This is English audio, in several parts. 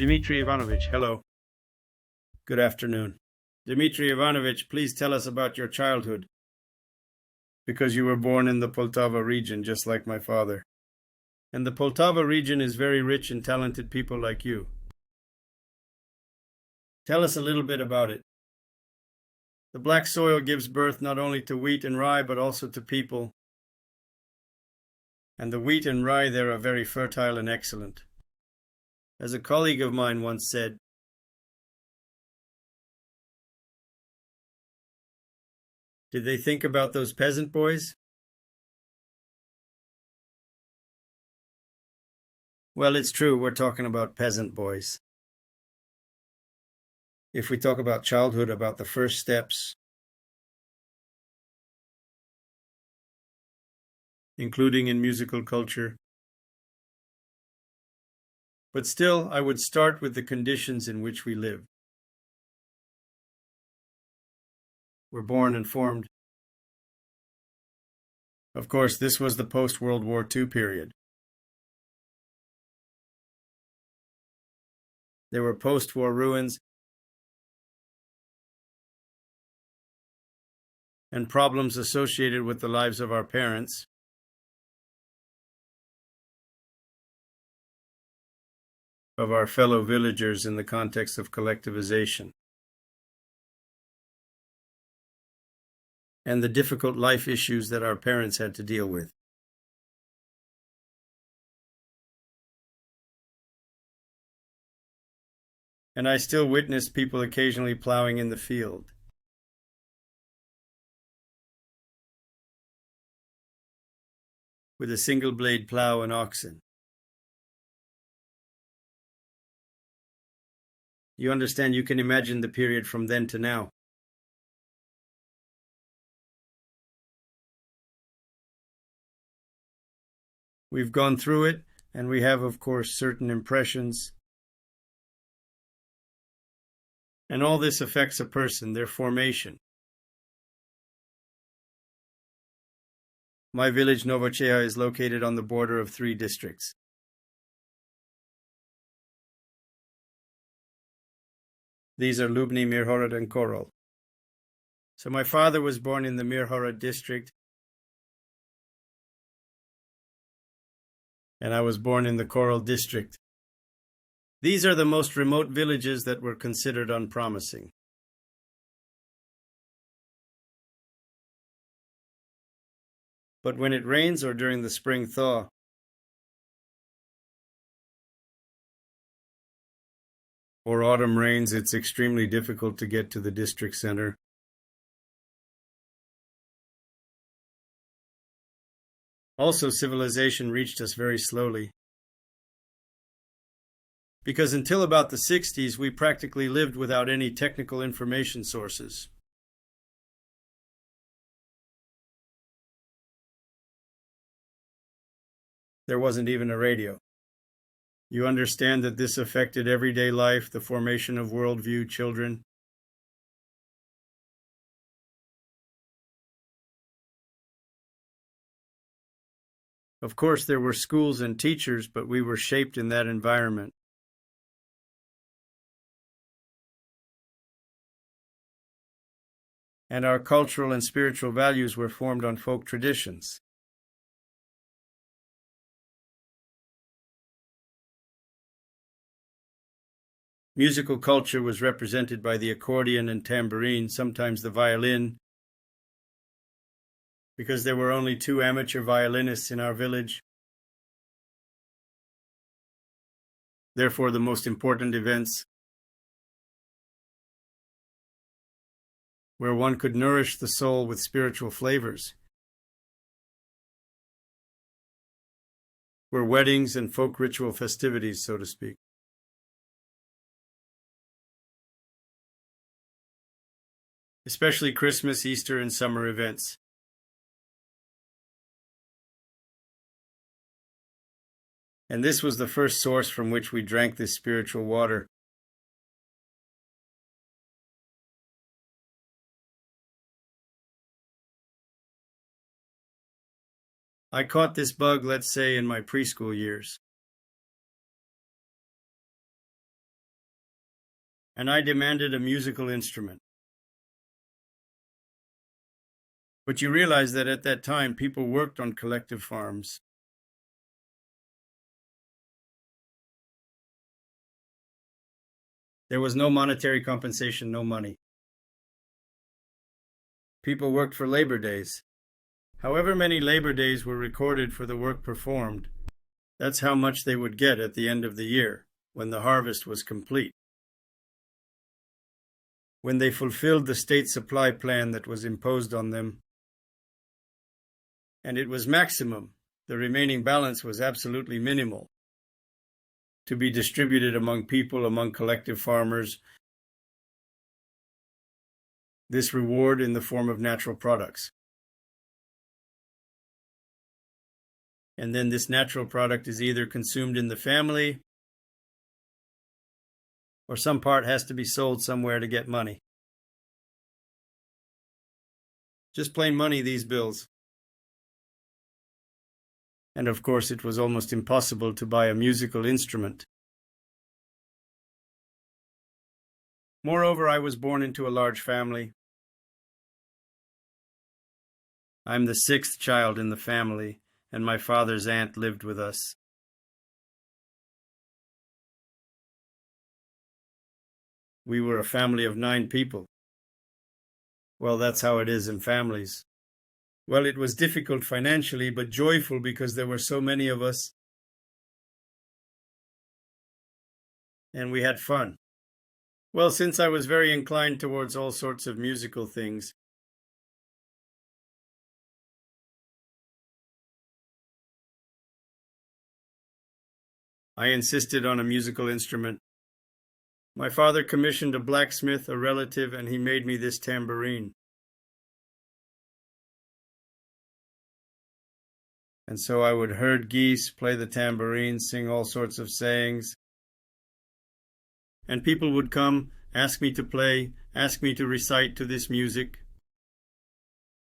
Dmitry Ivanovich, hello. Good afternoon. Dmitry Ivanovich, please tell us about your childhood. Because you were born in the Poltava region, just like my father. And the Poltava region is very rich in talented people like you. Tell us a little bit about it. The black soil gives birth not only to wheat and rye, but also to people. And the wheat and rye there are very fertile and excellent. As a colleague of mine once said, did they think about those peasant boys? Well, it's true, we're talking about peasant boys. If we talk about childhood, about the first steps, including in musical culture. But still, I would start with the conditions in which we live. We're born and formed. Of course, this was the post-World War II period. There were post-war ruins and problems associated with the lives of our parents. Of our fellow villagers in the context of collectivization. And the difficult life issues that our parents had to deal with. And I still witness people occasionally plowing in the field. With a single blade plow and oxen. You understand, you can imagine the period from then to now. We've gone through it, and we have, of course, certain impressions. And all this affects a person, their formation. My village, Novocheha, is located on the border of 3 districts. These are Lubny, Mirhorod, and Korol. So my father was born in the Mirhorod district, and I was born in the Korol district. These are the most remote villages that were considered unpromising. But when it rains or during the spring thaw, or autumn rains, it's extremely difficult to get to the district center. Also, civilization reached us very slowly. Because until about the 60s, we practically lived without any technical information sources. There wasn't even a radio. You understand that this affected everyday life, the formation of worldview, children. Of course, there were schools and teachers, but we were shaped in that environment. And our cultural and spiritual values were formed on folk traditions. Musical culture was represented by the accordion and tambourine, sometimes the violin, because there were only 2 amateur violinists in our village. Therefore, the most important events where one could nourish the soul with spiritual flavors were weddings and folk ritual festivities, so to speak. Especially Christmas, Easter, and summer events. And this was the first source from which we drank this spiritual water. I caught this bug, let's say, in my preschool years. and I demanded a musical instrument. But you realize that at that time, people worked on collective farms. There was no monetary compensation, no money. People worked for labor days. However many labor days were recorded for the work performed, that's how much they would get at the end of the year, when the harvest was complete. When they fulfilled the state supply plan that was imposed on them, and it was maximum, the remaining balance was absolutely minimal, to be distributed among people, among collective farmers, this reward in the form of natural products. And then this natural product is either consumed in the family, or some part has to be sold somewhere to get money. Just plain money, these bills. And of course, it was almost impossible to buy a musical instrument. Moreover, I was born into a large family. I'm the 6th child in the family, and my father's aunt lived with us. We were a family of 9 people. Well, that's how it is in families. Well, it was difficult financially, but joyful because there were so many of us. And we had fun. Well, since I was very inclined towards all sorts of musical things, I insisted on a musical instrument. My father commissioned a blacksmith, a relative, and he made me this tambourine. And so I would herd geese, play the tambourine, sing all sorts of sayings. And people would come, ask me to play, ask me to recite to this music.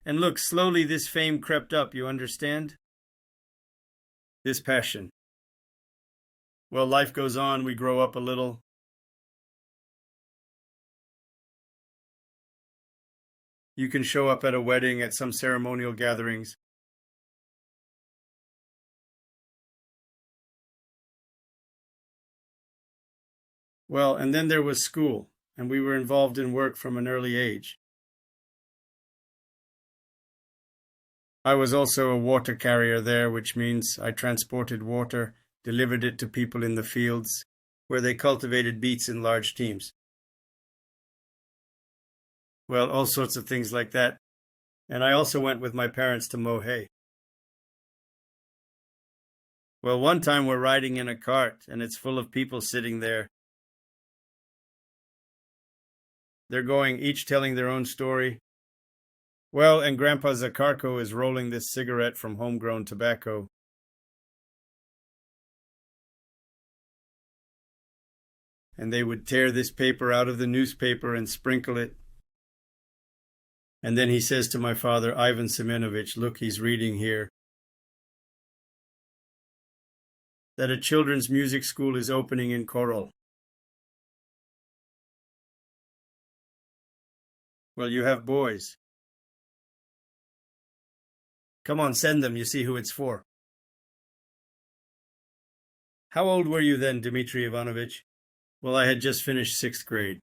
And look, slowly this fame crept up, you understand? This passion. Well, life goes on, we grow up a little. You can show up at a wedding, at some ceremonial gatherings. Well, and then there was school, and we were involved in work from an early age. I was also a water carrier there, which means I transported water, delivered it to people in the fields, where they cultivated beets in large teams. Well, all sorts of things like that. And I also went with my parents to mow hay. Well, one time we're riding in a cart, and it's full of people sitting there. They're going, each telling their own story. Well, and Grandpa Zakharko is rolling this cigarette from homegrown tobacco. And they would tear this paper out of the newspaper and sprinkle it. And then he says to my father, Ivan Semenovich, look, he's reading here, that a children's music school is opening in Khorol. Well, you have boys. Come on, send them, you see who it's for. How old were you then, Dmitry Ivanovich? Well, I had just finished 6th grade.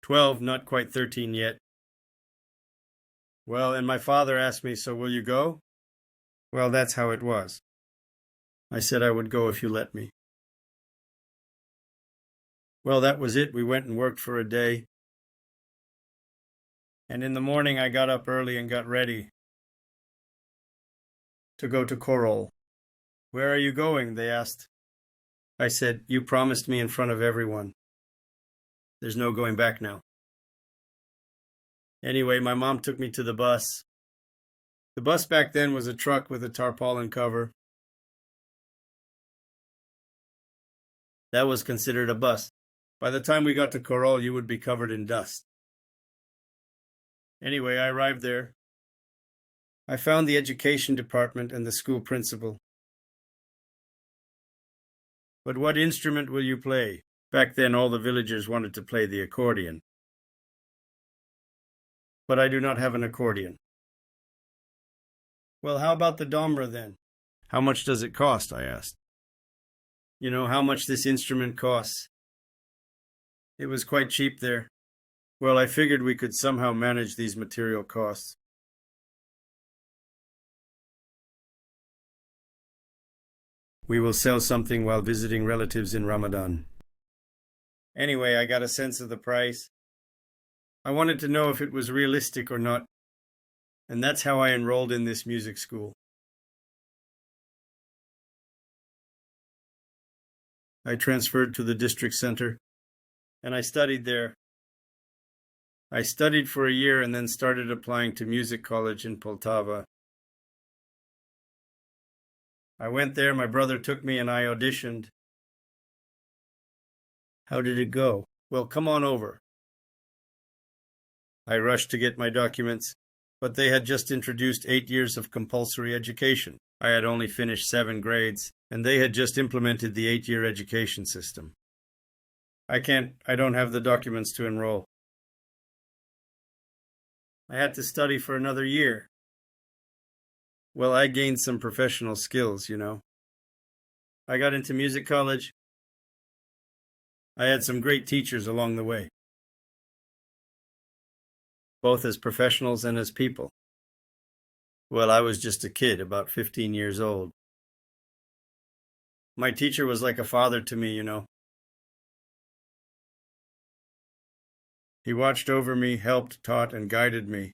12, not quite 13 yet. Well, and my father asked me, so will you go? Well, that's how it was. I said I would go if you let me. Well, that was it. We went and worked for a day. And in the morning I got up early and got ready to go to Khorol. Where are you going? They asked. I said, you promised me in front of everyone. There's no going back now. Anyway, my mom took me to the bus. The bus back then was a truck with a tarpaulin cover. That was considered a bus. By the time we got to Khorol, you would be covered in dust. Anyway, I arrived there. I found the education department and the school principal. But what instrument will you play? Back then all the villagers wanted to play the accordion. But I do not have an accordion. Well, how about the domra then? How much does it cost? I asked. You know how much this instrument costs? It was quite cheap there. Well, I figured we could somehow manage these material costs. We will sell something while visiting relatives in Ramadan. Anyway, I got a sense of the price. I wanted to know if it was realistic or not, and that's how I enrolled in this music school. I transferred to the district center, and I studied there. I studied for a year and then started applying to music college in Poltava. I went there, my brother took me, and I auditioned. How did it go? Well, come on over. I rushed to get my documents, but they had just introduced 8 years of compulsory education. I had only finished 7 grades, and they had just implemented the 8-year education system. I don't have the documents to enroll. I had to study for another year. Well, I gained some professional skills, you know. I got into music college. I had some great teachers along the way, both as professionals and as people. Well, I was just a kid, about 15 years old. My teacher was like a father to me, you know. He watched over me, helped, taught, and guided me.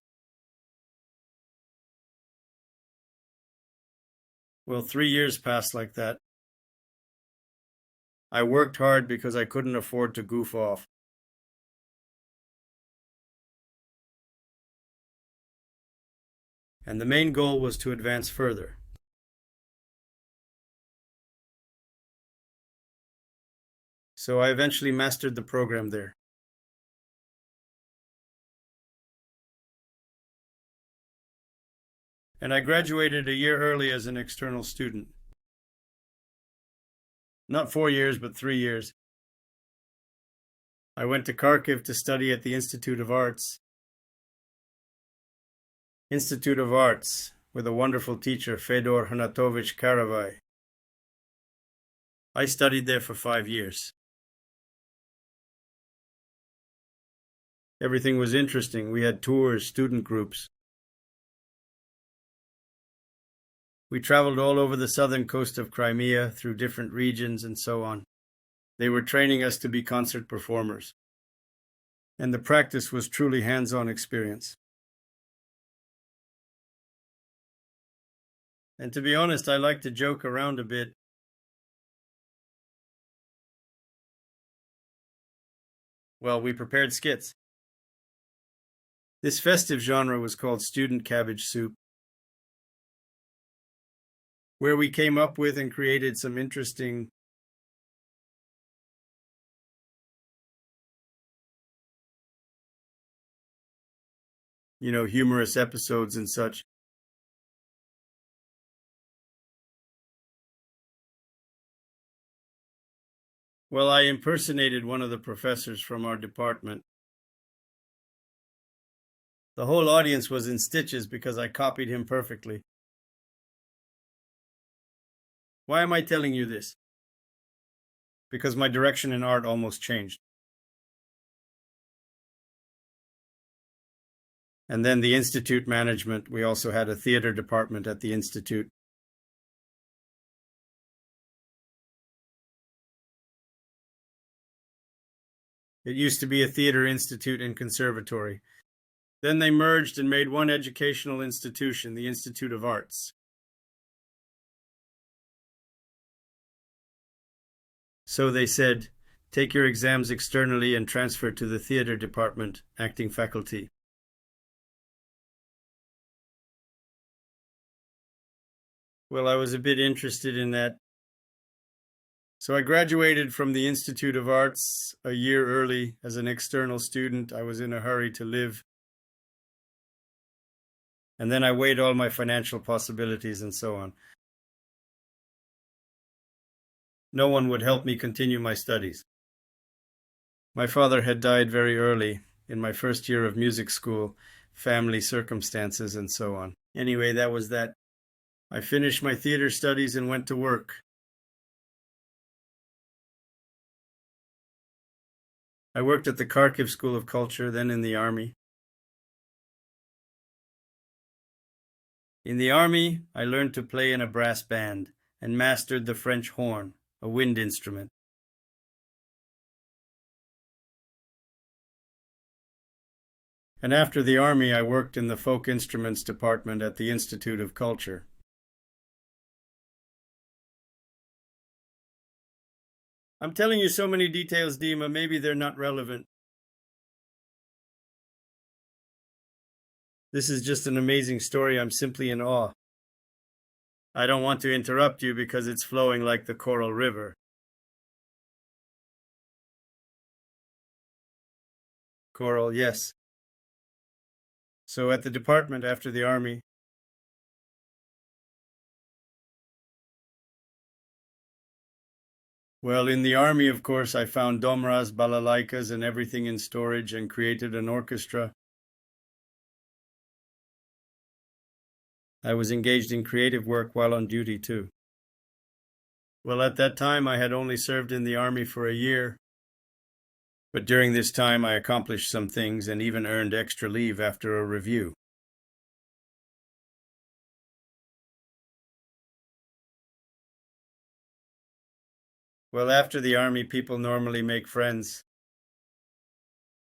Well, 3 years passed like that. I worked hard because I couldn't afford to goof off. And the main goal was to advance further. So I eventually mastered the program there. And I graduated a year early as an external student. Not 4 years, but 3 years. I went to Kharkiv to study at the Institute of Arts. Institute of Arts, with a wonderful teacher, Fedor Hanatovich Karavai. I studied there for 5 years. Everything was interesting. We had tours, student groups. We traveled all over the southern coast of Crimea, through different regions and so on. They were training us to be concert performers. And the practice was truly hands-on experience. And to be honest, I like to joke around a bit. Well, we prepared skits. This festive genre was called student cabbage soup, where we came up with and created some interesting humorous episodes and such. Well, I impersonated one of the professors from our department. The whole audience was in stitches because I copied him perfectly. Why am I telling you this? Because my direction in art almost changed. And then the institute management, we also had a theater department at the institute. It used to be a theater institute and conservatory. Then they merged and made one educational institution, the Institute of Arts. So they said, take your exams externally and transfer to the theater department, acting faculty. Well, I was a bit interested in that. So I graduated from the Institute of Arts a year early as an external student. I was in a hurry to live. And then I weighed all my financial possibilities and so on. No one would help me continue my studies. My father had died very early, in my first year of music school, family circumstances, and so on. Anyway, that was that. I finished my theater studies and went to work. I worked at the Kharkiv School of Culture, then in the army. In the army, I learned to play in a brass band and mastered the French horn, a wind instrument. And after the army, I worked in the folk instruments department at the Institute of Culture. I'm telling you so many details, Dima, maybe they're not relevant. This is just an amazing story. I'm simply in awe. I don't want to interrupt you because it's flowing like the Coral River. Coral, yes. So at the department after the army, well, in the army, of course, I found domras, balalaikas, and everything in storage and created an orchestra. I was engaged in creative work while on duty, too. Well, at that time, I had only served in the army for a year. But during this time, I accomplished some things and even earned extra leave after a review. Well, after the army, people normally make friends.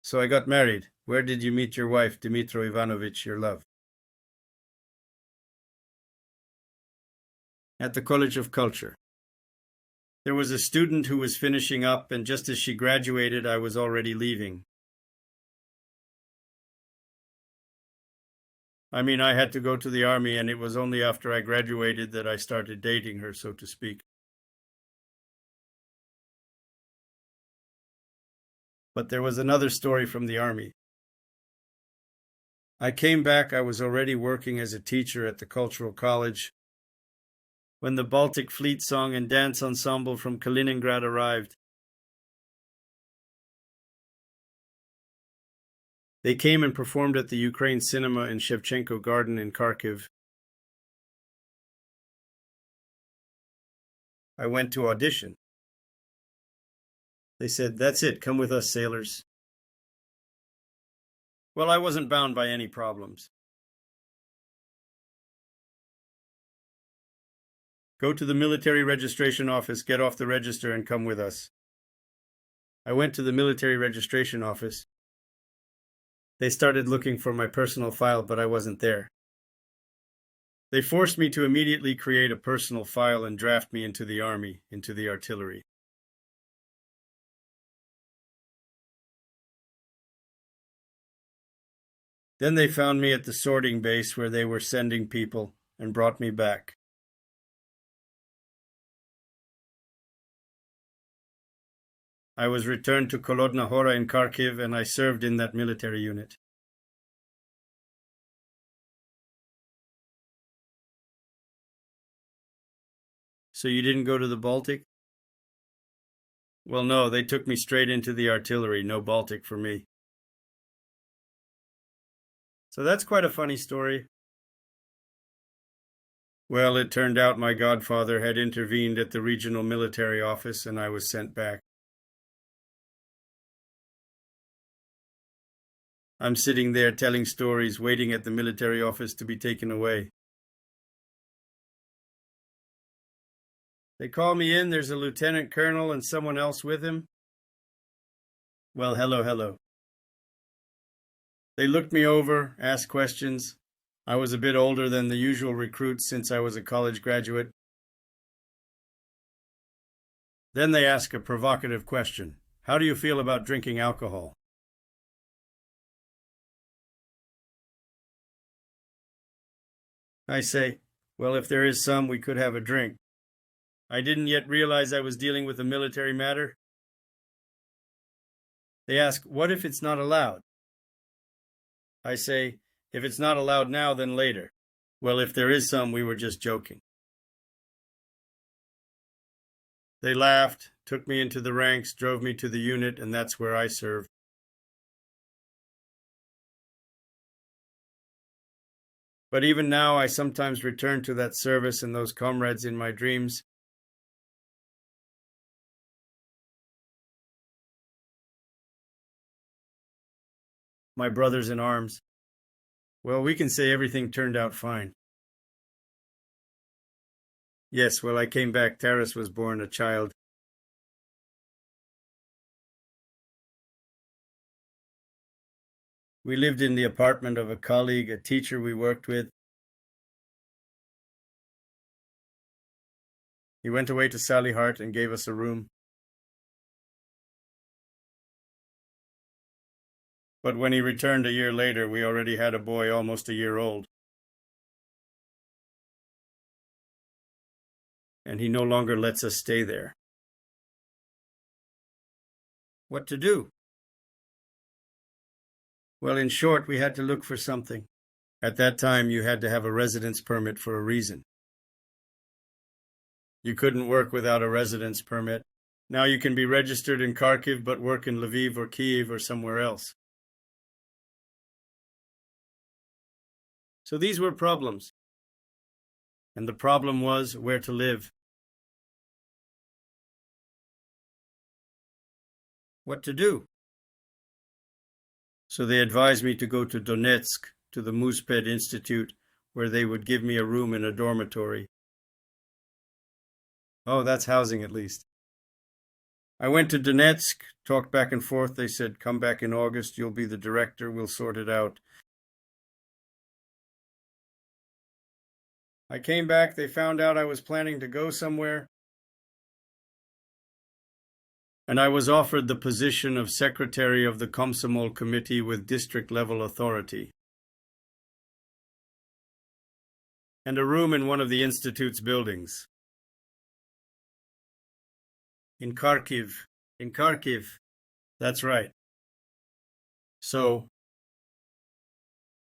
So I got married. Where did you meet your wife, Dmytro Ivanovich, your love? At the College of Culture. There was a student who was finishing up, and just as she graduated, I was already leaving. I mean, I had to go to the army, and it was only after I graduated that I started dating her, so to speak. But there was another story from the army. I came back, I was already working as a teacher at the Cultural College, when the Baltic Fleet Song and Dance Ensemble from Kaliningrad arrived. They came and performed at the Ukraine Cinema in Shevchenko Garden in Kharkiv. I went to audition. They said, "That's it, come with us, sailors." Well, I wasn't bound by any problems. Go to the military registration office, get off the register, and come with us. I went to the military registration office. They started looking for my personal file, but I wasn't there. They forced me to immediately create a personal file and draft me into the army, into the artillery. Then they found me at the sorting base where they were sending people and brought me back. I was returned to Kolodna Hora in Kharkiv, and I served in that military unit. So you didn't go to the Baltic? Well, no, they took me straight into the artillery, no Baltic for me. So that's quite a funny story. Well, it turned out my godfather had intervened at the regional military office, and I was sent back. I'm sitting there telling stories, waiting at the military office to be taken away. They call me in, there's a lieutenant colonel and someone else with him. Well, hello. They looked me over, asked questions. I was a bit older than the usual recruits since I was a college graduate. Then they ask a provocative question. How do you feel about drinking alcohol? I say, well, if there is some, we could have a drink. I didn't yet realize I was dealing with a military matter. They ask, what if it's not allowed? I say, if it's not allowed now, then later. Well, if there is some, we were just joking. They laughed, took me into the ranks, drove me to the unit, and that's where I served. But even now, I sometimes return to that service and those comrades in my dreams. My brothers in arms. Well, we can say everything turned out fine. Yes, well, I came back. Taras was born a child. We lived in the apartment of a colleague, a teacher we worked with. He went away to Salihart and gave us a room. But when he returned a year later, we already had a boy almost a year old. And he no longer lets us stay there. What to do? Well, in short, we had to look for something. At that time, you had to have a residence permit for a reason. You couldn't work without a residence permit. Now you can be registered in Kharkiv but work in Lviv or Kiev or somewhere else. So these were problems. And the problem was where to live. What to do? So they advised me to go to Donetsk, to the Musped Institute, where they would give me a room in a dormitory. Oh, that's housing at least. I went to Donetsk, talked back and forth. They said, come back in August, you'll be the director, we'll sort it out. I came back, they found out I was planning to go somewhere, and I was offered the position of secretary of the Komsomol committee with district-level authority, and a room in one of the institute's buildings. In Kharkiv. In Kharkiv. That's right. So,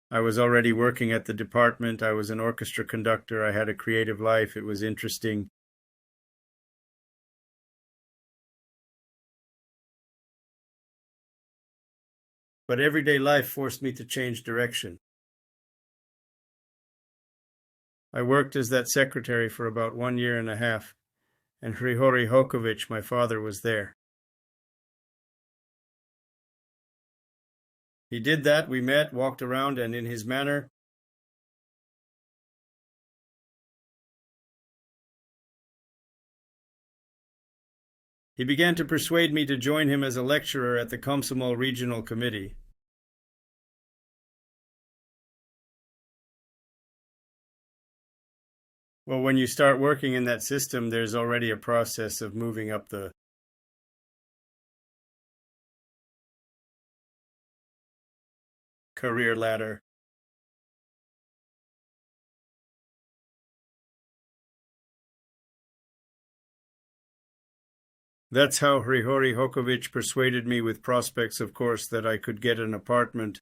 I was already working at the department. I was an orchestra conductor. I had a creative life. It was interesting. But everyday life forced me to change direction. I worked as that secretary for about 1 year and a half, and Grigory Hokovich, my father, was there. He did that, we met, walked around, and in his manner, he began to persuade me to join him as a lecturer at the Komsomol Regional Committee. Well, when you start working in that system, there's already a process of moving up the career ladder. That's how Grigory Hokovich persuaded me, with prospects, of course, that I could get an apartment,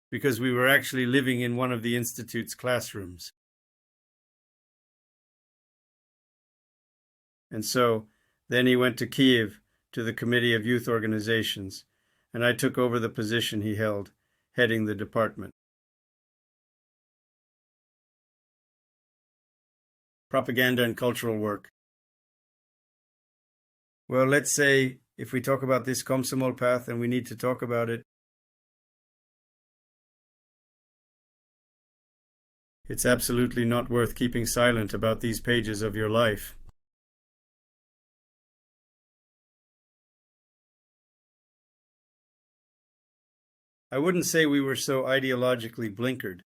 because we were actually living in one of the institute's classrooms. And so, then he went to Kiev, to the Committee of Youth Organizations, and I took over the position he held, heading the department. Propaganda and cultural work. Well, let's say, if we talk about this Komsomol path, and we need to talk about it, it's absolutely not worth keeping silent about these pages of your life. I wouldn't say we were so ideologically blinkered.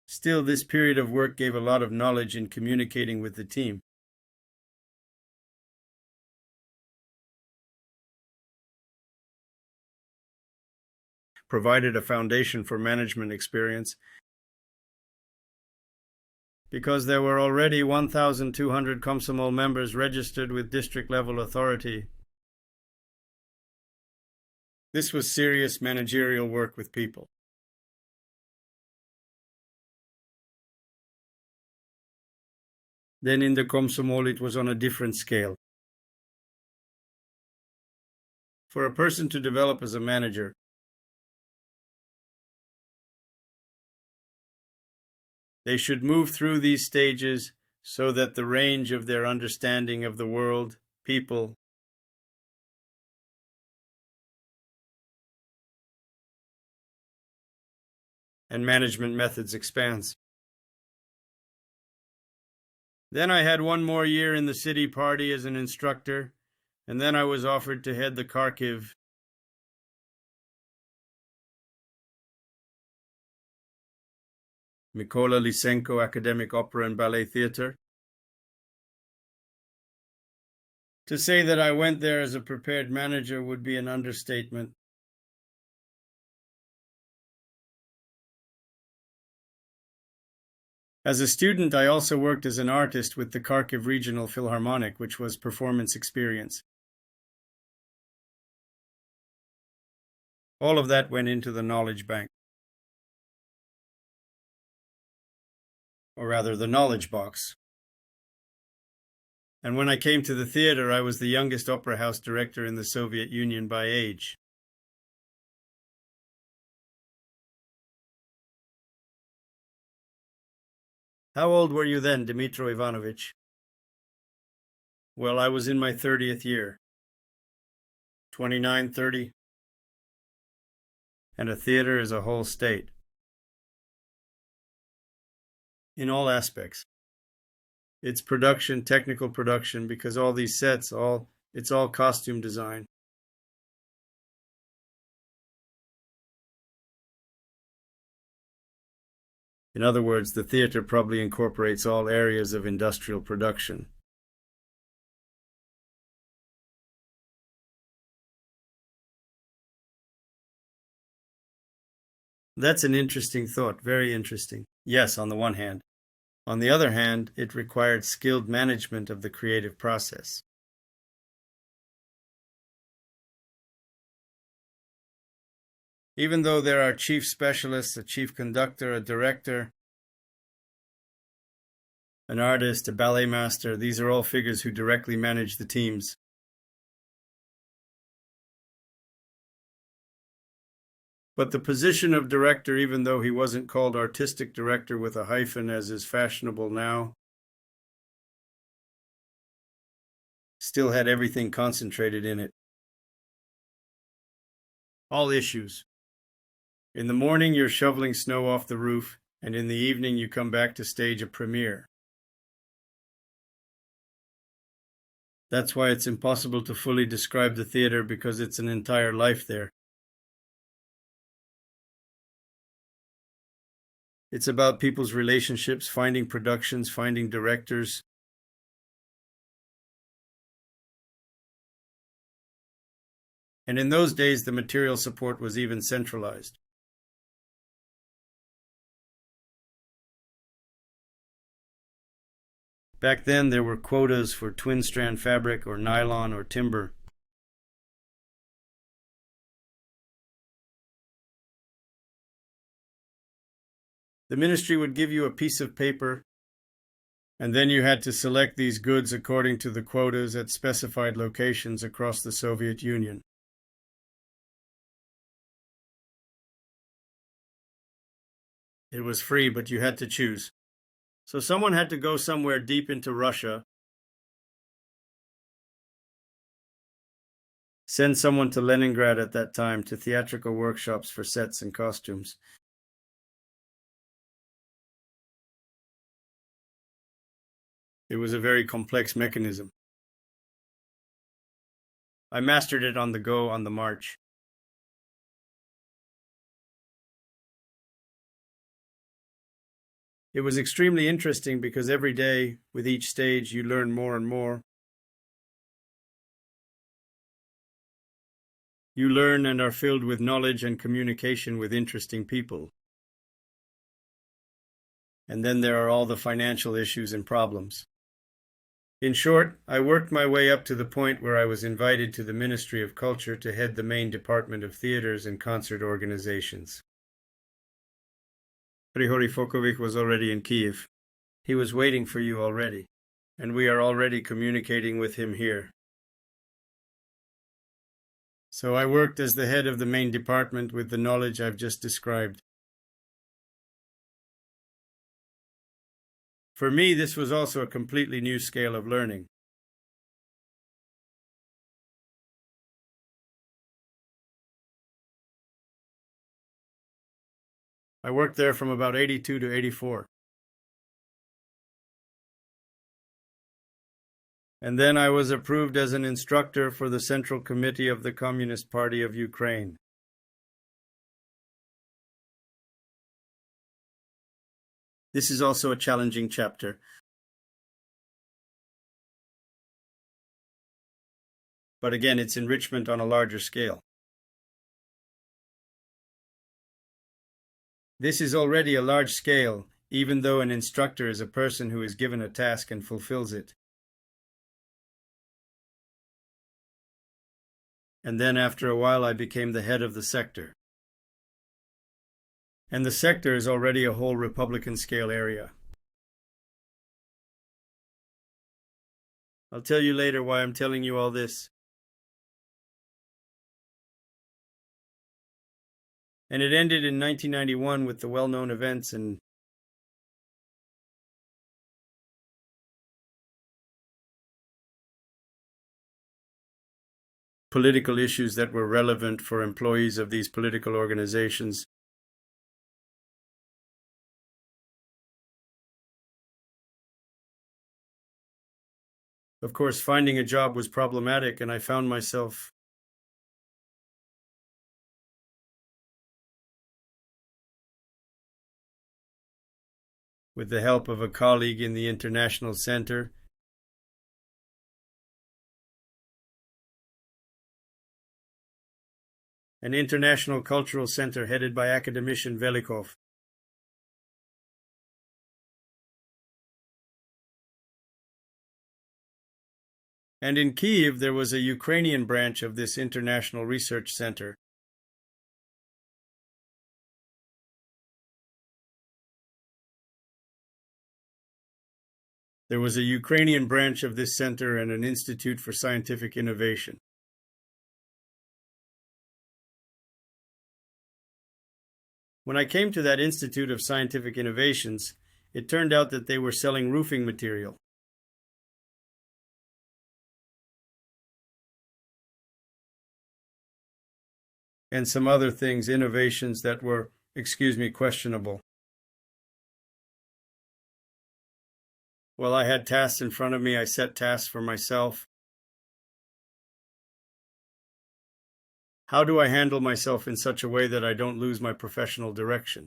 Still, this period of work gave a lot of knowledge in communicating with the team. Provided a foundation for management experience, because there were already 1,200 Komsomol members registered with district-level authority. This was serious managerial work with people. Then in the Komsomol, it was on a different scale. For a person to develop as a manager, they should move through these stages so that the range of their understanding of the world, people, and management methods expands. Then I had one more year in the city party as an instructor, and then I was offered to head the Kharkiv Mykola Lysenko Academic Opera and Ballet Theatre. To say that I went there as a prepared manager would be an understatement. As a student, I also worked as an artist with the Kharkiv Regional Philharmonic, which was performance experience. All of that went into the knowledge bank. Or rather, the knowledge box. And when I came to the theater, I was the youngest opera house director in the Soviet Union by age. How old were you then, Dmytro Ivanovich? Well, I was in my 30th year. 29, 30. And a theater is a whole state. In all aspects. It's production, technical production, because all these sets, it's all costume design. In other words, the theater probably incorporates all areas of industrial production. That's an interesting thought, very interesting. Yes, on the one hand. On the other hand, it required skilled management of the creative process. Even though there are chief specialists, a chief conductor, a director, an artist, a ballet master, these are all figures who directly manage the teams. But the position of director, even though he wasn't called artistic director with a hyphen as is fashionable now, still had everything concentrated in it. All issues. In the morning, you're shoveling snow off the roof, and in the evening, you come back to stage a premiere. That's why it's impossible to fully describe the theater, because it's an entire life there. It's about people's relationships, finding productions, finding directors. And in those days, the material support was even centralized. Back then, there were quotas for twin-strand fabric or nylon or timber. The ministry would give you a piece of paper, and then you had to select these goods according to the quotas at specified locations across the Soviet Union. It was free, but you had to choose. So someone had to go somewhere deep into Russia, send someone to Leningrad at that time to theatrical workshops for sets and costumes. It was a very complex mechanism. I mastered it on the go, on the march. It was extremely interesting because every day, with each stage, you learn more and more. You learn and are filled with knowledge and communication with interesting people. And then there are all the financial issues and problems. In short, I worked my way up to the point where I was invited to the Ministry of Culture to head the main department of theaters and concert organizations. Grigory Fokovich was already in Kiev. He was waiting for you already, and we are already communicating with him here. So I worked as the head of the main department with the knowledge I've just described. For me, this was also a completely new scale of learning. I worked there from about 82 to 84. And then I was approved as an instructor for the Central Committee of the Communist Party of Ukraine. This is also a challenging chapter. But again, it's enrichment on a larger scale. This is already a large scale, even though an instructor is a person who is given a task and fulfills it. And then after a while I became the head of the sector. And the sector is already a whole Republican scale area. I'll tell you later why I'm telling you all this. And it ended in 1991 with the well-known events and political issues that were relevant for employees of these political organizations. Of course, finding a job was problematic, and I found myself with the help of a colleague in the International Center, an international cultural center headed by academician Velikov. And in Kiev, there was a Ukrainian branch of this international research center. There was a Ukrainian branch of this center and an Institute for Scientific Innovation. When I came to that Institute of Scientific Innovations, it turned out that they were selling roofing material. And some other things, innovations that were, questionable. Well, I had tasks in front of me. I set tasks for myself. How do I handle myself in such a way that I don't lose my professional direction?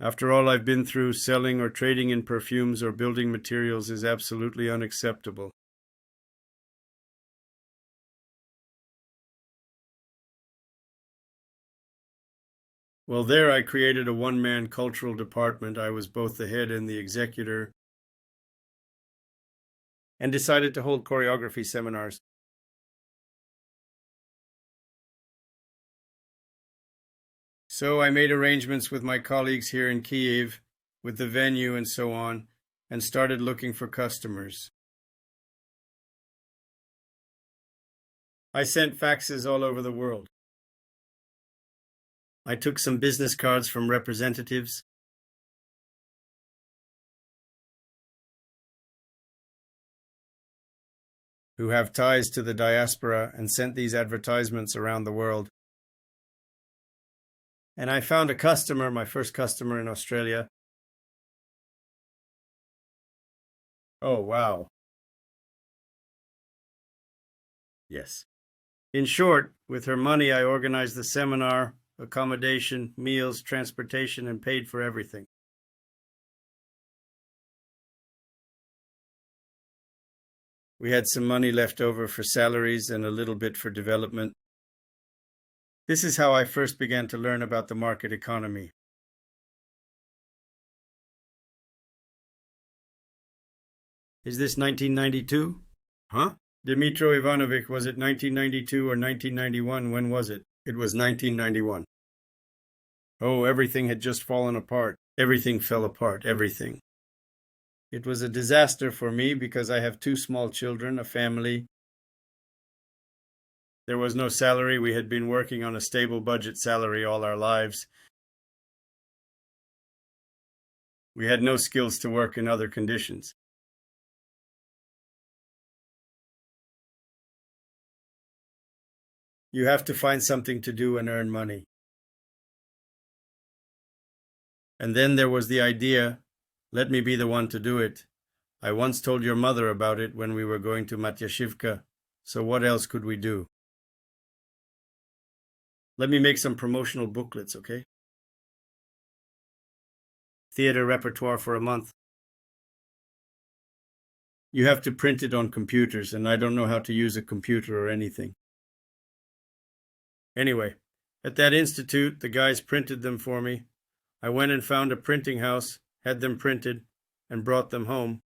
After all I've been through, selling or trading in perfumes or building materials is absolutely unacceptable. Well, there I created a one-man cultural department. I was both the head and the executor, and decided to hold choreography seminars. So I made arrangements with my colleagues here in Kiev, with the venue and so on, and started looking for customers. I sent faxes all over the world. I took some business cards from representatives. Who have ties to the diaspora and sent these advertisements around the world. And I found a customer, my first customer in Australia. Oh, wow. Yes. In short, with her money, I organized the seminar, accommodation, meals, transportation, and paid for everything. We had some money left over for salaries and a little bit for development. This is how I first began to learn about the market economy. Is this 1992? Huh? Dmytro Ivanovich, was it 1992 or 1991? When was it? It was 1991. Oh, everything had just fallen apart. Everything fell apart, everything. It was a disaster for me because I have two small children, a family. There was no salary. We had been working on a stable budget salary all our lives. We had no skills to work in other conditions. You have to find something to do and earn money. And then there was the idea, let me be the one to do it. I once told your mother about it when we were going to Matyashivka, so what else could we do? Let me make some promotional booklets, okay? Theater repertoire for a month. You have to print it on computers, and I don't know how to use a computer or anything. Anyway, at that institute, the guys printed them for me. I went and found a printing house, had them printed, and brought them home.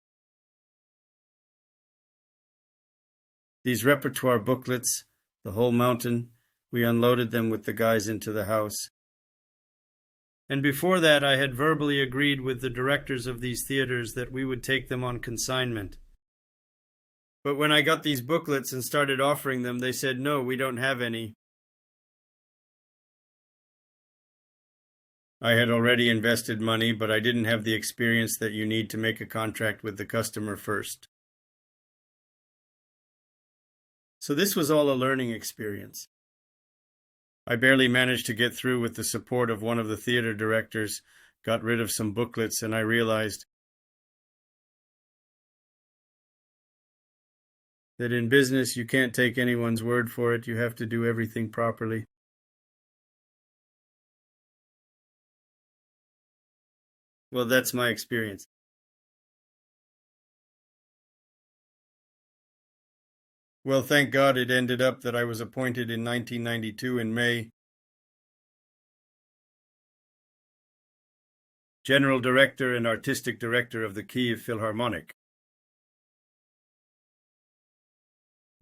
These repertoire booklets, the whole mountain, we unloaded them with the guys into the house. And before that, I had verbally agreed with the directors of these theaters that we would take them on consignment. But when I got these booklets and started offering them, they said, no, we don't have any. I had already invested money, but I didn't have the experience that you need to make a contract with the customer first. So this was all a learning experience. I barely managed to get through with the support of one of the theater directors, got rid of some booklets, and I realized that in business you can't take anyone's word for it, you have to do everything properly. Well, that's my experience. Well, thank God it ended up that I was appointed in 1992 in May General Director and Artistic Director of the Kiev Philharmonic.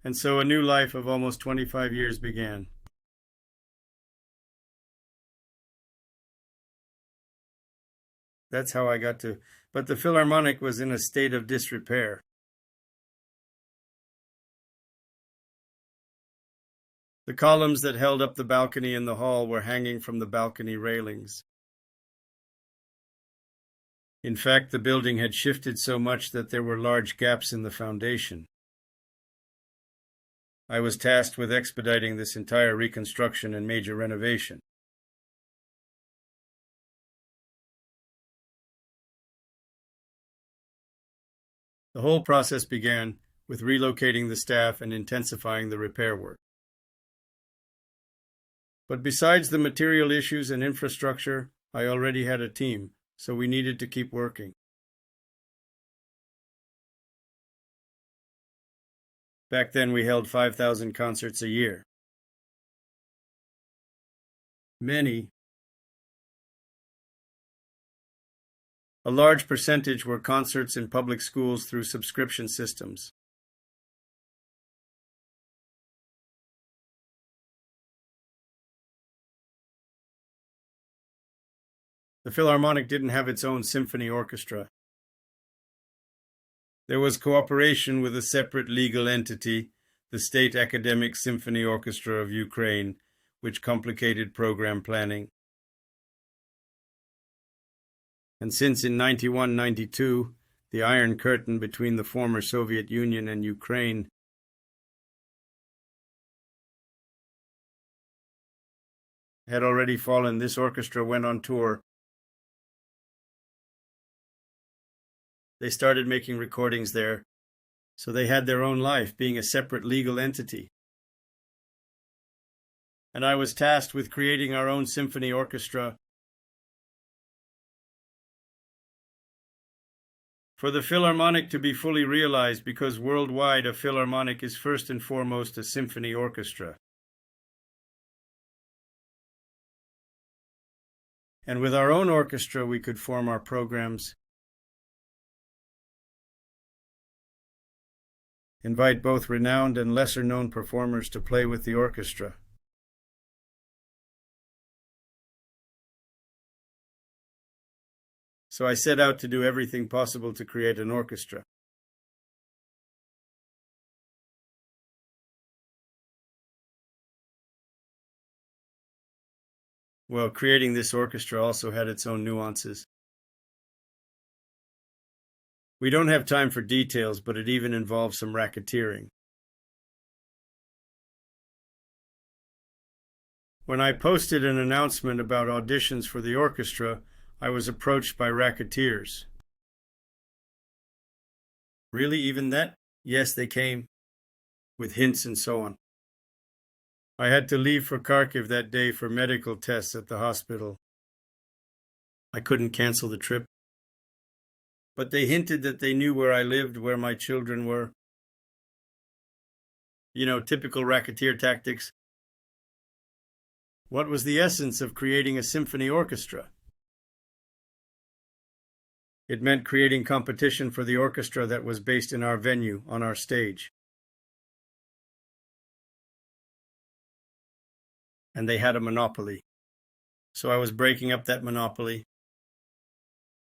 And so a new life of almost 25 years began. That's how I got to... But the Philharmonic was in a state of disrepair. The columns that held up the balcony in the hall were hanging from the balcony railings. In fact, the building had shifted so much that there were large gaps in the foundation. I was tasked with expediting this entire reconstruction and major renovation. The whole process began with relocating the staff and intensifying the repair work. But besides the material issues and infrastructure, I already had a team, so we needed to keep working. Back then we held 5,000 concerts a year. A large percentage were concerts in public schools through subscription systems. The Philharmonic didn't have its own symphony orchestra. There was cooperation with a separate legal entity, the State Academic Symphony Orchestra of Ukraine, which complicated program planning. And since in 91-92, the Iron Curtain between the former Soviet Union and Ukraine had already fallen, this orchestra went on tour. They started making recordings there, so they had their own life, being a separate legal entity. And I was tasked with creating our own symphony orchestra. For the Philharmonic to be fully realized, because worldwide a Philharmonic is first and foremost a symphony orchestra. And with our own orchestra we could form our programs invite both renowned and lesser-known performers to play with the orchestra. So I set out to do everything possible to create an orchestra. Well, creating this orchestra also had its own nuances. We don't have time for details, but it even involves some racketeering. When I posted an announcement about auditions for the orchestra, I was approached by racketeers. Really, even that? Yes, they came, with hints and so on. I had to leave for Kharkiv that day for medical tests at the hospital. I couldn't cancel the trip. But they hinted that they knew where I lived, where my children were. You know, typical racketeer tactics. What was the essence of creating a symphony orchestra? It meant creating competition for the orchestra that was based in our venue, on our stage. And they had a monopoly. So I was breaking up that monopoly.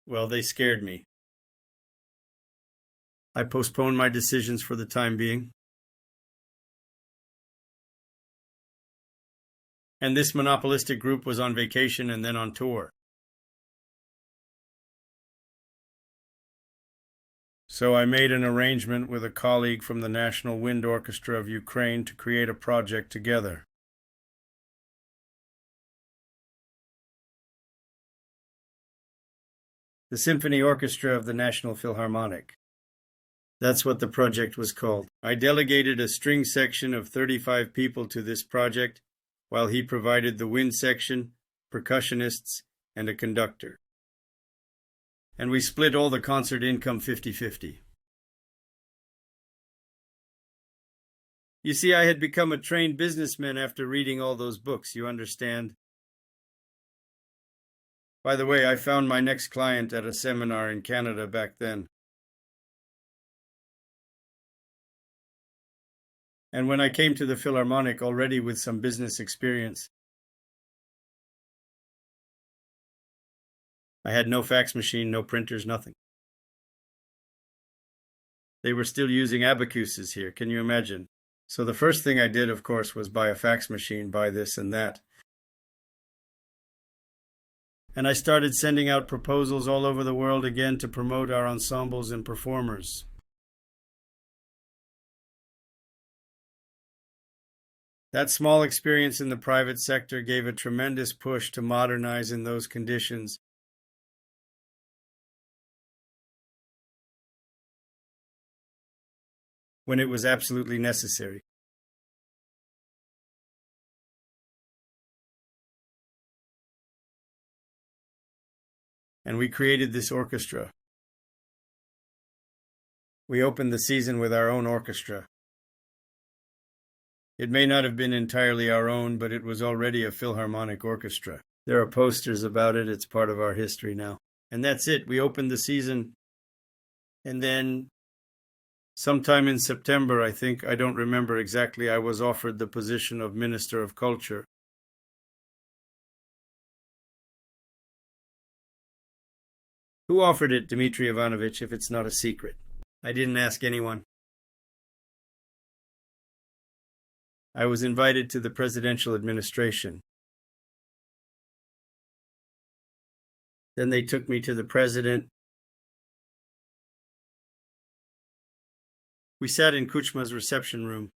Well, they scared me. I postponed my decisions for the time being. And this monopolistic group was on vacation and then on tour. So I made an arrangement with a colleague from the National Wind Orchestra of Ukraine to create a project together. The Symphony Orchestra of the National Philharmonic. That's what the project was called. I delegated a string section of 35 people to this project, while he provided the wind section, percussionists, and a conductor. And we split all the concert income 50-50. You see, I had become a trained businessman after reading all those books, you understand? By the way, I found my next client at a seminar in Canada back then. And when I came to the Philharmonic already with some business experience, I had no fax machine, no printers, nothing. They were still using abacuses here, can you imagine? So the first thing I did, of course, was buy a fax machine, buy this and that. And I started sending out proposals all over the world again to promote our ensembles and performers. That small experience in the private sector gave a tremendous push to modernize in those conditions. When it was absolutely necessary. And we created this orchestra. We opened the season with our own orchestra. It may not have been entirely our own, but it was already a Philharmonic orchestra. There are posters about it. It's part of our history now. And that's it. We opened the season, and then sometime in September, I think, I don't remember exactly, I was offered the position of Minister of Culture. Who offered it, Dmitry Ivanovich, if it's not a secret? I didn't ask anyone. I was invited to the presidential administration. Then they took me to the president. We sat in Kuchma's reception room.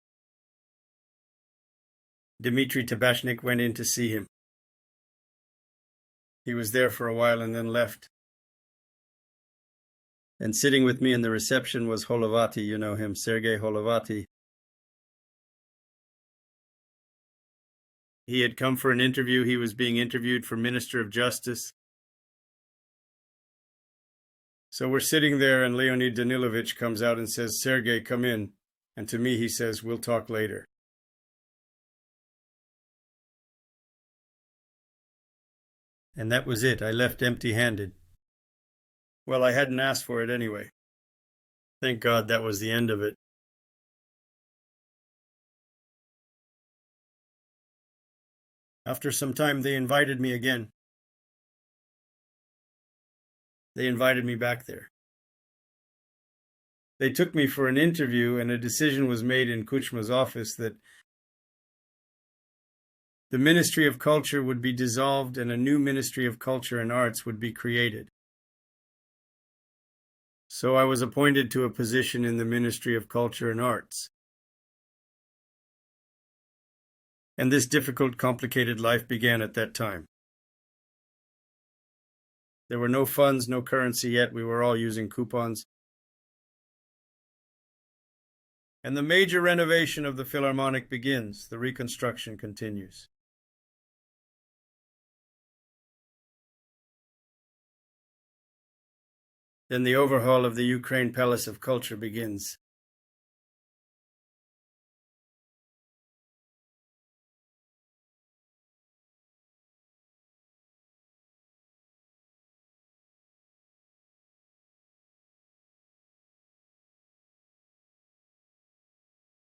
Dmitry Tabashnik went in to see him. He was there for a while and then left. And sitting with me in the reception was Holovati, you know him, Sergei Holovati. He had come for an interview. He was being interviewed for Minister of Justice. So we're sitting there, and Leonid Danilovich comes out and says, "Sergei, come in." And to me, he says, "We'll talk later." And that was it. I left empty-handed. Well, I hadn't asked for it anyway. Thank God that was the end of it. After some time, they invited me again. They invited me back there. They took me for an interview, and a decision was made in Kuchma's office that the Ministry of Culture would be dissolved and a new Ministry of Culture and Arts would be created. So I was appointed to a position in the Ministry of Culture and Arts. And this difficult, complicated life began at that time. There were no funds, no currency yet. We were all using coupons. And the major renovation of the Philharmonic begins. The reconstruction continues. Then the overhaul of the Ukraine Palace of Culture begins.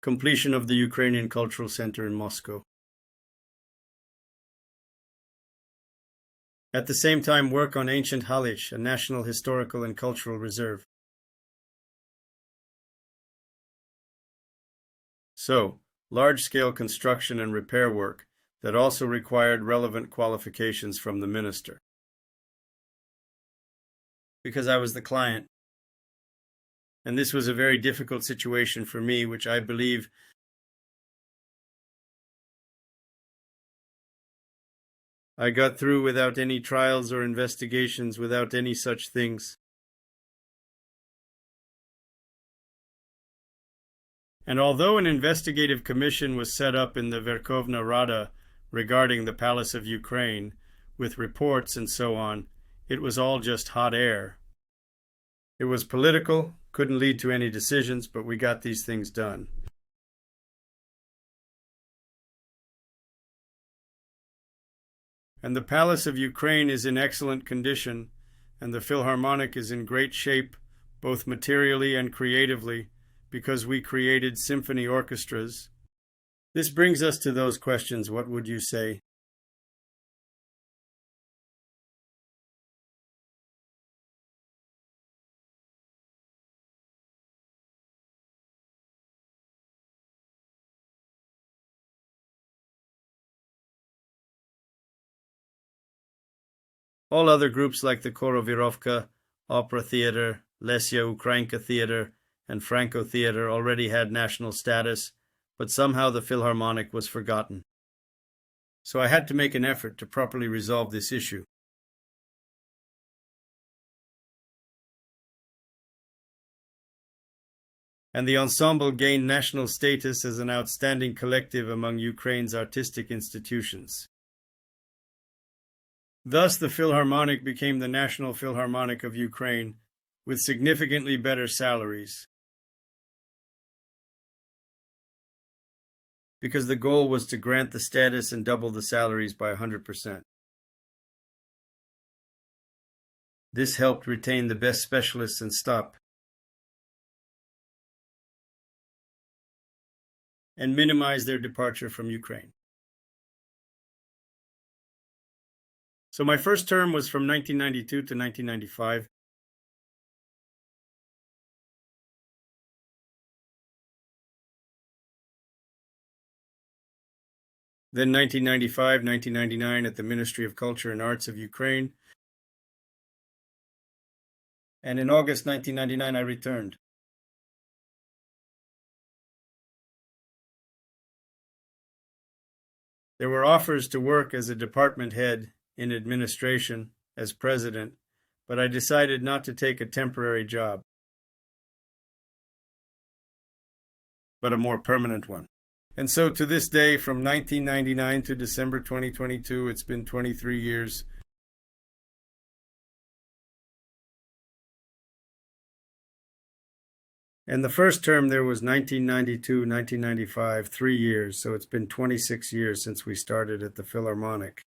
Completion of the Ukrainian Cultural Center in Moscow. At the same time, work on ancient Halish, a national historical and cultural reserve. So, large-scale construction and repair work that also required relevant qualifications from the minister. Because I was the client. And this was a very difficult situation for me, which I believe I got through without any trials or investigations, without any such things. And although an investigative commission was set up in the Verkhovna Rada regarding the Palace of Ukraine, with reports and so on, it was all just hot air. It was political, couldn't lead to any decisions, but we got these things done. And the Palace of Ukraine is in excellent condition, and the Philharmonic is in great shape, both materially and creatively, because we created symphony orchestras. This brings us to those questions. What would you say? All other groups like the Khoruzhyi Opera Theatre, Lesia Ukrainka Theatre, and Franco Theatre already had national status, but somehow the Philharmonic was forgotten. So I had to make an effort to properly resolve this issue. And the ensemble gained national status as an outstanding collective among Ukraine's artistic institutions. Thus, the Philharmonic became the National Philharmonic of Ukraine, with significantly better salaries. Because the goal was to grant the status and double the salaries by 100%. This helped retain the best specialists and minimize their departure from Ukraine. So my first term was from 1992 to 1995. Then 1995, 1999 at the Ministry of Culture and Arts of Ukraine. And in August 1999 I returned. There were offers to work as a department head in administration as president, but I decided not to take a temporary job, but a more permanent one. And so to this day, from 1999 to December 2022, it's been 23 years. And the first term there was 1992, 1995, 3 years, so it's been 26 years since we started at the Philharmonic.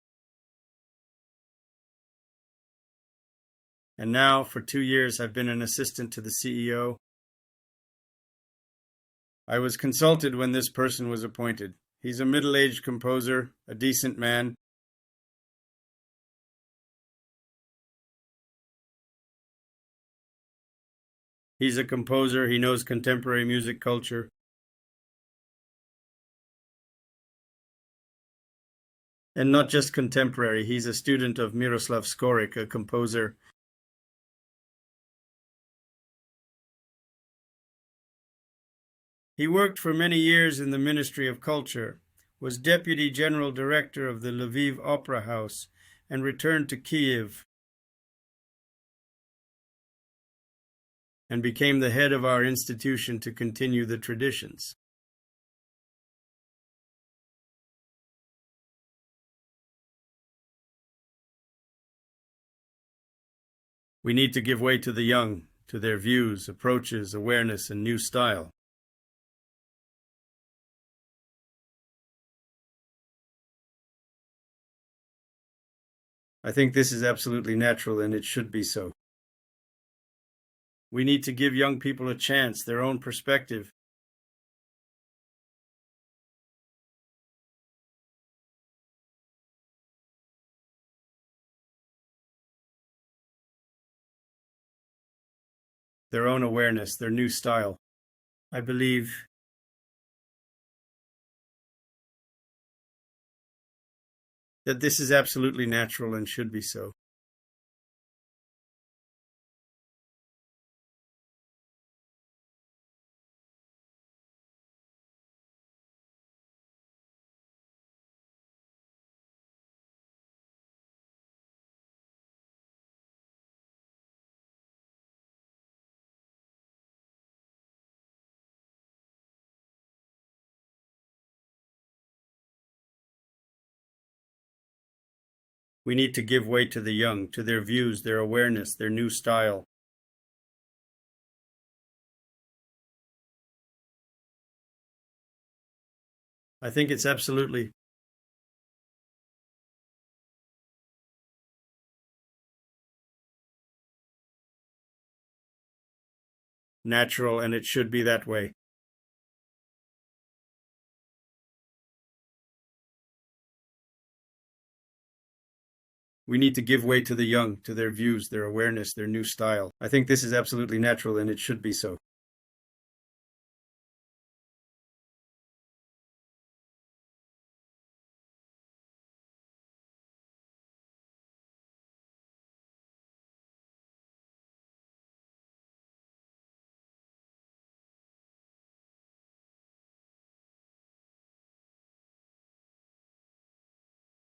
And now, for 2 years, I've been an assistant to the CEO. I was consulted when this person was appointed. He's a middle-aged composer, a decent man. He's a composer. He knows contemporary music culture. And not just contemporary. He's a student of Miroslav Skorik, a composer. He worked for many years in the Ministry of Culture, was Deputy General Director of the Lviv Opera House, and returned to Kiev and became the head of our institution to continue the traditions. We need to give way to the young, to their views, approaches, awareness, and new style. I think this is absolutely natural, and it should be so. We need to give young people a chance, their own perspective. Their own awareness, their new style. I believe that this is absolutely natural and should be so. We need to give way to the young, to their views, their awareness, their new style. I think it's absolutely natural, and it should be that way. We need to give way to the young, to their views, their awareness, their new style. I think this is absolutely natural, and it should be so.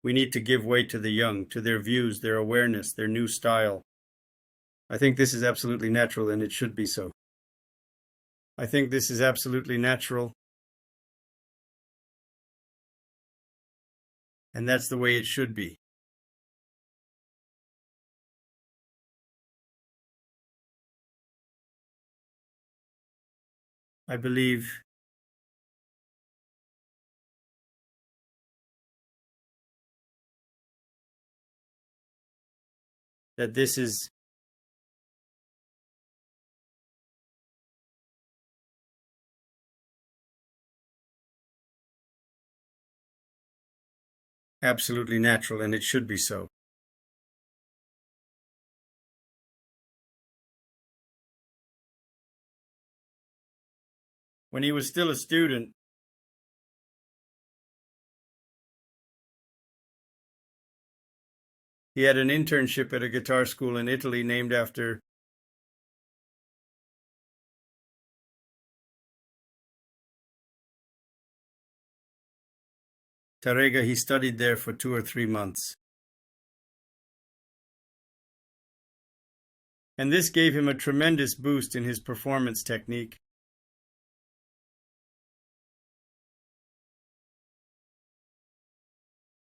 We need to give way to the young, to their views, their awareness, their new style. I think this is absolutely natural, and it should be so. I think this is absolutely natural, and that's the way it should be. I believe that this is absolutely natural, and it should be so. When he was still a student, he had an internship at a guitar school in Italy named after Tarrega. He studied there for 2 or 3 months. And this gave him a tremendous boost in his performance technique.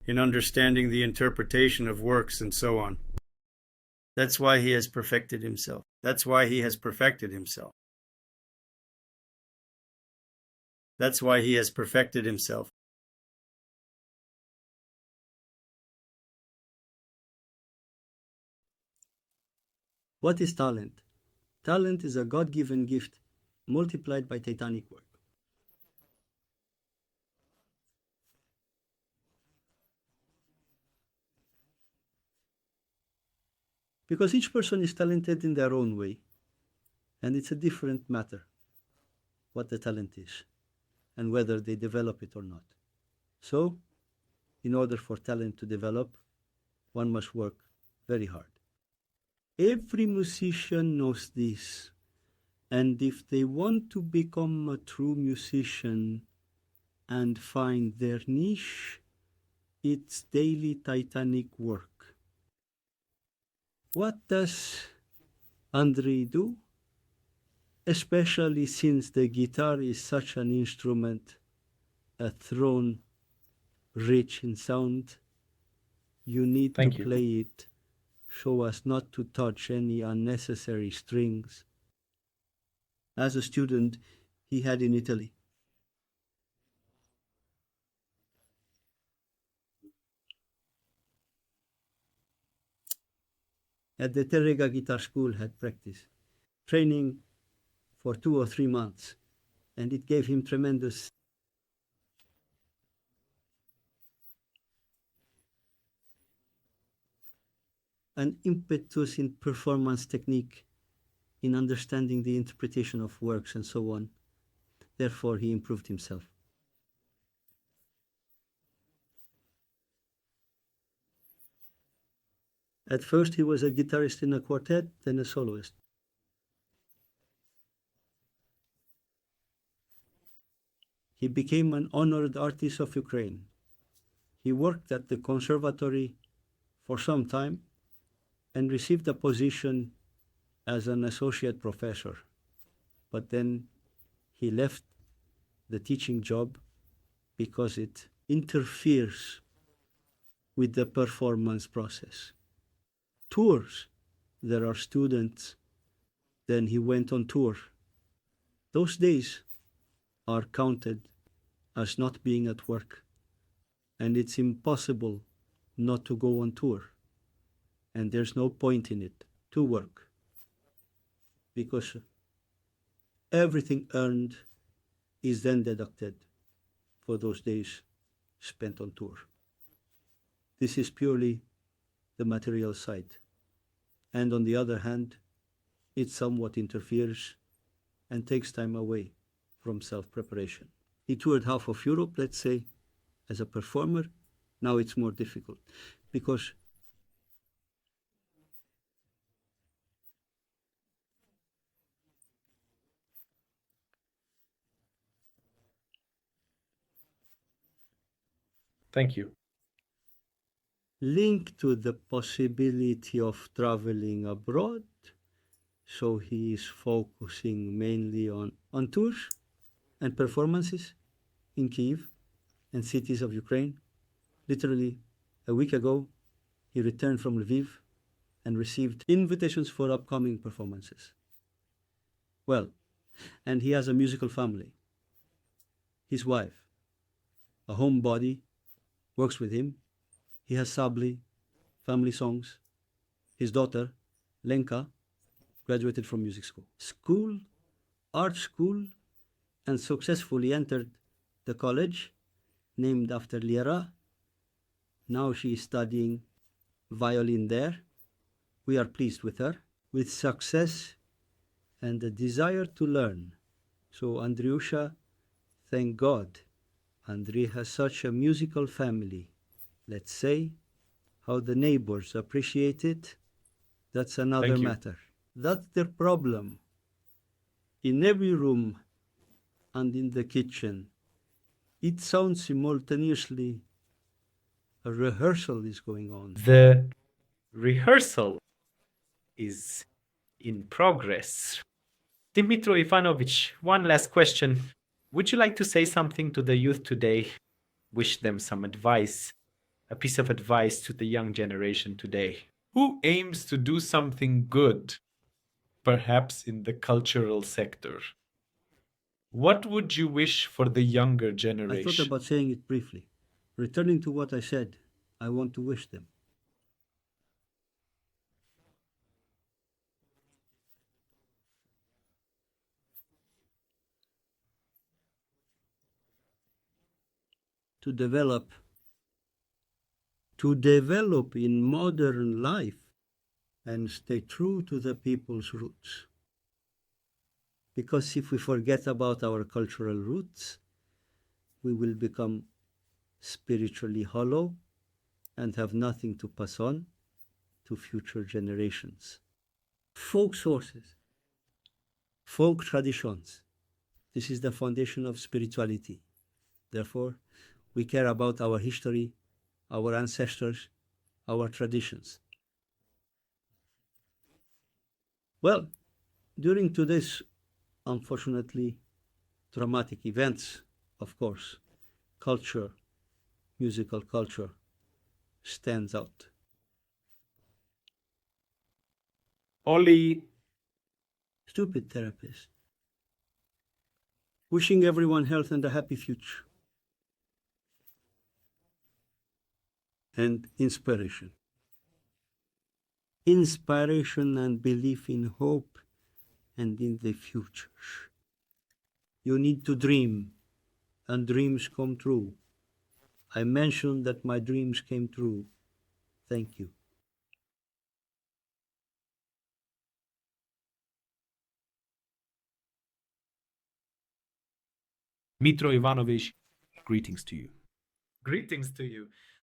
In understanding the interpretation of works and so on. That's why he has perfected himself. That's why he has perfected himself. That's why he has perfected himself. What is talent? Talent is a God-given gift, multiplied by titanic work. Because each person is talented in their own way, and it's a different matter what the talent is and whether they develop it or not. So, in order for talent to develop, one must work very hard. Every musician knows this, and if they want to become a true musician and find their niche, it's daily titanic work. What does Andrei do? Especially since the guitar is such an instrument, a throne rich in sound, you need to Thank you. play it so as not to touch any unnecessary strings. As a student, he had in Italy. At the Terrega Guitar School had practice, training for 2 or 3 months, and it gave him tremendous an impetus in performance technique, in understanding the interpretation of works and so on. Therefore, he improved himself. At first, he was a guitarist in a quartet, then a soloist. He became an honored artist of Ukraine. He worked at the conservatory for some time and received a position as an associate professor. But then he left the teaching job because it interferes with the performance process. Tours, there are students, then he went on tour. Those days are counted as not being at work, and it's impossible not to go on tour, and there's no point in it to work, because everything earned is then deducted for those days spent on tour. This is purely the material side. And on the other hand, it somewhat interferes and takes time away from self-preparation. He toured half of Europe, let's say, as a performer. Now it's more difficult because Thank you. linked to the possibility of traveling abroad, so he is focusing mainly on tours and performances in Kiev and cities of Ukraine. Literally, a week ago, he returned from Lviv and received invitations for upcoming performances. Well, and he has a musical family. His wife, a homebody, works with him. He has Sabli, family songs. His daughter, Lenka, graduated from music school, art school, and successfully entered the college named after Lera. Now she is studying violin there. We are pleased with her, with success and a desire to learn. So Andriusha, thank God, Andrei has such a musical family. Let's say how the neighbors appreciate it, that's another matter. That's their problem. In every room and in the kitchen, it sounds simultaneously a rehearsal is going on. The rehearsal is in progress. Dmytro Ivanovich, one last question. Would you like to say something to the youth today? Wish them some advice, a piece of advice to the young generation today. Who aims to do something good, perhaps in the cultural sector? What would you wish for the younger I thought generation? about saying it briefly. Returning to what I said, I want to wish them to develop in modern life and stay true to the people's roots. Because if we forget about our cultural roots, we will become spiritually hollow and have nothing to pass on to future generations. Folk sources, folk traditions. This is the foundation of spirituality. Therefore, we care about our history, our ancestors, our traditions. Well, during today's unfortunately traumatic events, of course, culture, musical culture, stands out. Oli, Stupid therapist. Wishing everyone health and a happy future. And inspiration. Inspiration and belief in hope and in the future. You need to dream, and dreams come true. I mentioned that my dreams came true. Thank you. Dmytro Ivanovich, greetings to you. Greetings to you.